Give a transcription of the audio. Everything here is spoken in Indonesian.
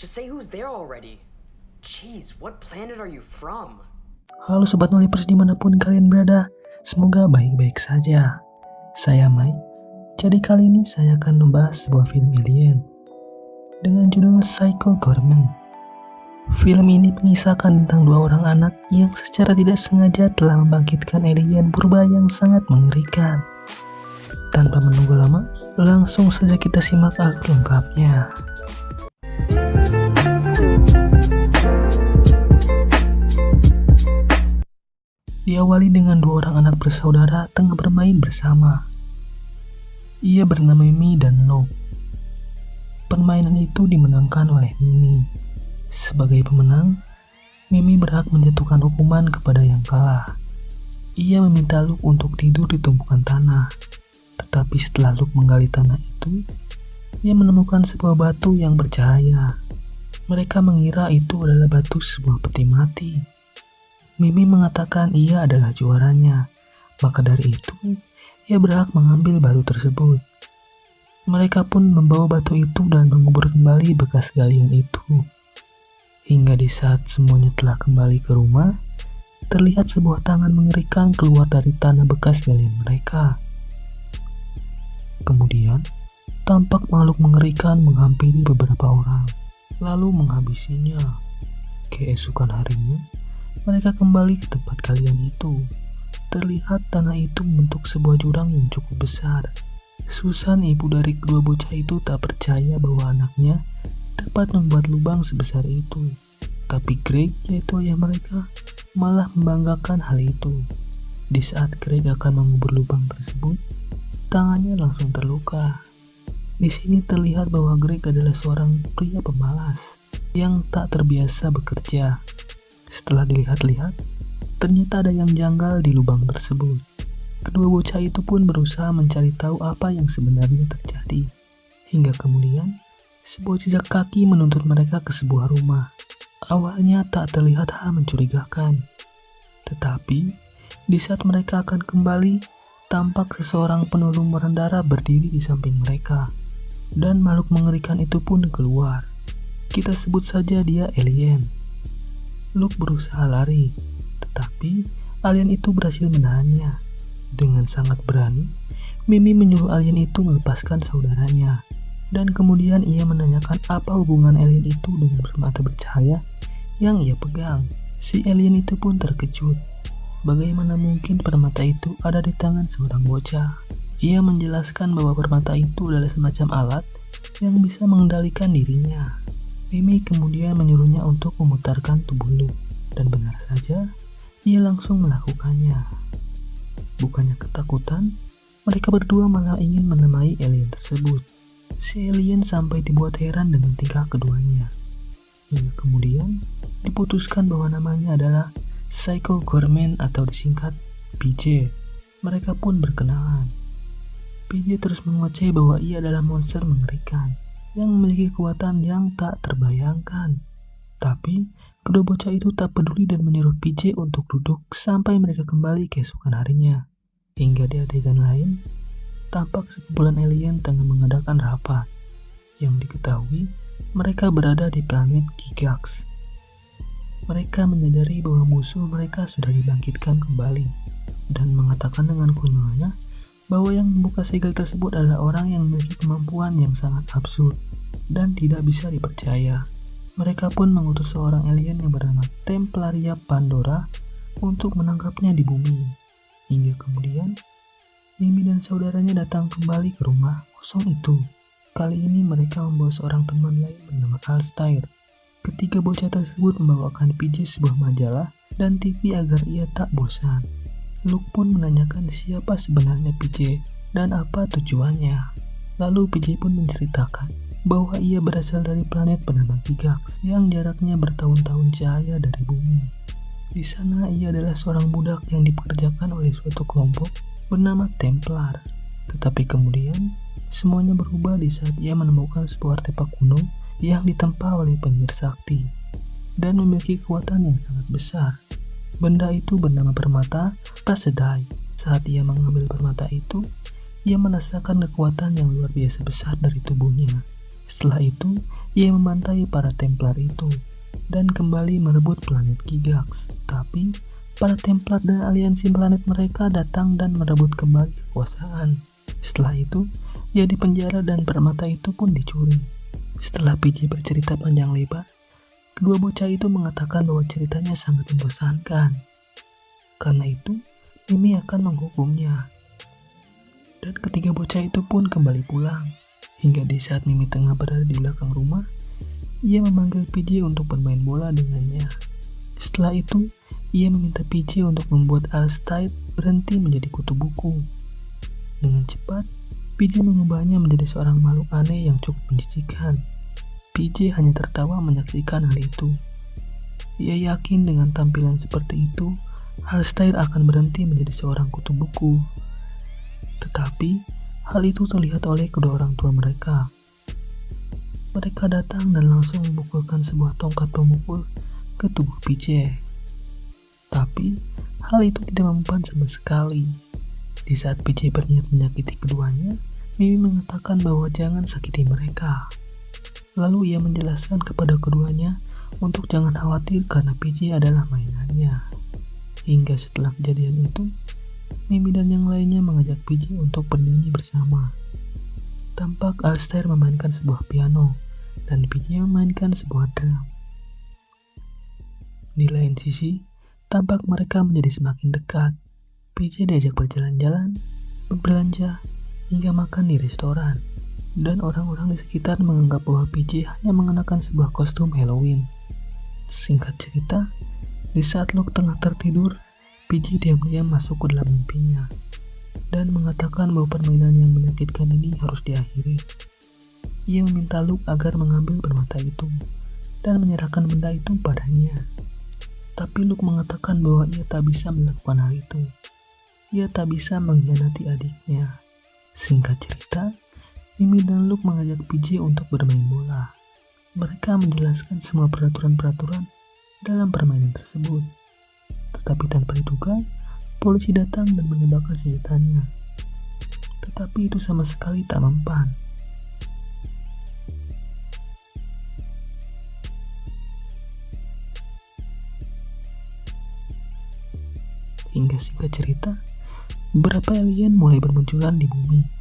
Just say who's there already. Jeez, what planet are you from? Halo Sobat Nolipers dimanapun kalian berada, semoga baik-baik saja. Saya Mai, jadi kali ini saya akan membahas sebuah film alien dengan judul Psycho Goreman. Film ini mengisahkan tentang dua orang anak yang secara tidak sengaja telah membangkitkan alien purba yang sangat mengerikan. Tanpa menunggu lama, langsung saja kita simak alur lengkapnya. Diawali dengan dua orang anak bersaudara tengah bermain bersama. Ia bernama Mimi dan Lo. Permainan itu dimenangkan oleh Mimi. Sebagai pemenang, Mimi berhak menjatuhkan hukuman kepada yang kalah. Ia meminta Luke untuk tidur di tumpukan tanah. Tetapi setelah Luke menggali tanah itu, ia menemukan sebuah batu yang bercahaya. Mereka mengira itu adalah batu sebuah peti mati. Mimi mengatakan ia adalah juaranya, maka dari itu ia berhak mengambil batu tersebut. Mereka pun membawa batu itu dan mengubur kembali bekas galian itu. Hingga di saat semuanya telah kembali ke rumah, terlihat sebuah tangan mengerikan keluar dari tanah bekas galian mereka. Kemudian, tampak makhluk mengerikan menghampiri beberapa orang, lalu menghabisinya. Keesokan harinya, mereka kembali ke tempat galian itu. Terlihat tanah itu membentuk sebuah jurang yang cukup besar. Susan, ibu dari kedua bocah itu, tak percaya bahwa anaknya dapat membuat lubang sebesar itu. Tapi Greg, yaitu ayah mereka, malah membanggakan hal itu. Di saat Greg akan mengubur lubang tersebut, tangannya langsung terluka. Di sini terlihat bahwa Greg adalah seorang pria pemalas yang tak terbiasa bekerja. Setelah dilihat-lihat, ternyata ada yang janggal di lubang tersebut. Kedua bocah itu pun berusaha mencari tahu apa yang sebenarnya terjadi. Hingga kemudian, sebuah jejak kaki menuntun mereka ke sebuah rumah. Awalnya tak terlihat hal mencurigakan. Tetapi, di saat mereka akan kembali, tampak seseorang penuh lumuran darah berdiri di samping mereka. Dan makhluk mengerikan itu pun keluar. Kita sebut saja dia alien. Luke berusaha lari, tetapi alien itu berhasil menahannya. Dengan sangat berani, Mimi menyuruh alien itu melepaskan saudaranya. Dan kemudian ia menanyakan apa hubungan alien itu dengan permata bercahaya yang ia pegang. Si alien itu pun terkejut. Bagaimana mungkin permata itu ada di tangan seorang bocah? Ia menjelaskan bahwa permata itu adalah semacam alat yang bisa mengendalikan dirinya. Mimi kemudian menyuruhnya untuk memutarkan tubuh Luke, dan benar saja, ia langsung melakukannya. Bukannya ketakutan, mereka berdua malah ingin menemai alien tersebut. Si alien sampai dibuat heran dengan tingkah keduanya. Hingga kemudian, diputuskan bahwa namanya adalah Psycho Goreman atau disingkat PJ. Mereka pun berkenalan. PJ terus mengoceh bahwa ia adalah monster mengerikan yang memiliki kekuatan yang tak terbayangkan. Tapi, kedua bocah itu tak peduli dan menyuruh PJ untuk duduk sampai mereka kembali keesokan harinya. Hingga di adegan lain, tampak sekumpulan alien tengah mengadakan rapat. Yang diketahui, mereka berada di planet Gigax. Mereka menyadari bahwa musuh mereka sudah dibangkitkan kembali, dan mengatakan dengan konyolnya bahwa yang membuka segel tersebut adalah orang yang memiliki kemampuan yang sangat absurd dan tidak bisa dipercaya. Mereka pun mengutus seorang alien yang bernama Templaria Pandora untuk menangkapnya di bumi. Hingga kemudian, Mimi dan saudaranya datang kembali ke rumah kosong itu. Kali ini mereka membawa seorang teman lain bernama Alstair. Ketiga bocah tersebut membawakan PJ sebuah majalah dan TV agar ia tak bosan. Luke pun menanyakan siapa sebenarnya PJ dan apa tujuannya. Lalu PJ pun menceritakan bahwa ia berasal dari planet bernama Gigax yang jaraknya bertahun-tahun cahaya dari bumi. Di sana ia adalah seorang budak yang dipekerjakan oleh suatu kelompok bernama Templar. Tetapi kemudian semuanya berubah di saat ia menemukan sebuah artefak kuno yang ditempa oleh penyihir sakti dan memiliki kekuatan yang sangat besar. Benda itu bernama permata Pasedai. Saat ia mengambil permata itu, ia merasakan kekuatan yang luar biasa besar dari tubuhnya. Setelah itu, ia membantai para Templar itu dan kembali merebut planet Gygax. Tapi, para Templar dan aliansi planet mereka datang dan merebut kembali kekuasaan. Setelah itu, ia dipenjara dan permata itu pun dicuri. Setelah PJ bercerita panjang lebar, kedua bocah itu mengatakan bahwa ceritanya sangat membosankan. Karena itu, Mimi akan menghukumnya. Dan ketiga bocah itu pun kembali pulang. Hingga di saat Mimi tengah berada di belakang rumah, ia memanggil PJ untuk bermain bola dengannya. Setelah itu, ia meminta PJ untuk membuat Alistair berhenti menjadi kutu buku. Dengan cepat, PJ mengubahnya menjadi seorang makhluk aneh yang cukup menjijikan. PJ hanya tertawa menyaksikan hal itu. Ia yakin dengan tampilan seperti itu, Alistair akan berhenti menjadi seorang kutu buku. Tetapi, hal itu terlihat oleh kedua orang tua mereka. Mereka datang dan langsung memukulkan sebuah tongkat pemukul ke tubuh PJ. Tapi, hal itu tidak mempan sama sekali. Di saat PJ berniat menyakiti keduanya, Mimi mengatakan bahwa jangan sakiti mereka. Lalu ia menjelaskan kepada keduanya untuk jangan khawatir karena PJ adalah mainannya. Hingga setelah kejadian itu, Mimi dan yang lainnya mengajak PJ untuk bernyanyi bersama. Tampak Alistair memainkan sebuah piano dan PJ memainkan sebuah drum. Di lain sisi, tampak mereka menjadi semakin dekat. PJ diajak berjalan-jalan, berbelanja, hingga makan di restoran. Dan orang-orang di sekitar menganggap bahwa PJ hanya mengenakan sebuah kostum Halloween. Singkat cerita, di saat Luke tengah tertidur, PJ diam-diam masuk ke dalam mimpinya dan mengatakan bahwa permainan yang menyakitkan ini harus diakhiri. Ia meminta Luke agar mengambil permata itu dan menyerahkan benda itu padanya. Tapi Luke mengatakan bahwa ia tak bisa melakukan hal itu. Ia tak bisa mengkhianati adiknya. Singkat cerita, Mimi dan Luke mengajak PJ untuk bermain bola. Mereka menjelaskan semua peraturan-peraturan dalam permainan tersebut. Tetapi tanpa diduga, polisi datang dan menembakkan senjatanya. Tetapi itu sama sekali tak mempan. Hingga singkat cerita, beberapa alien mulai bermunculan di bumi.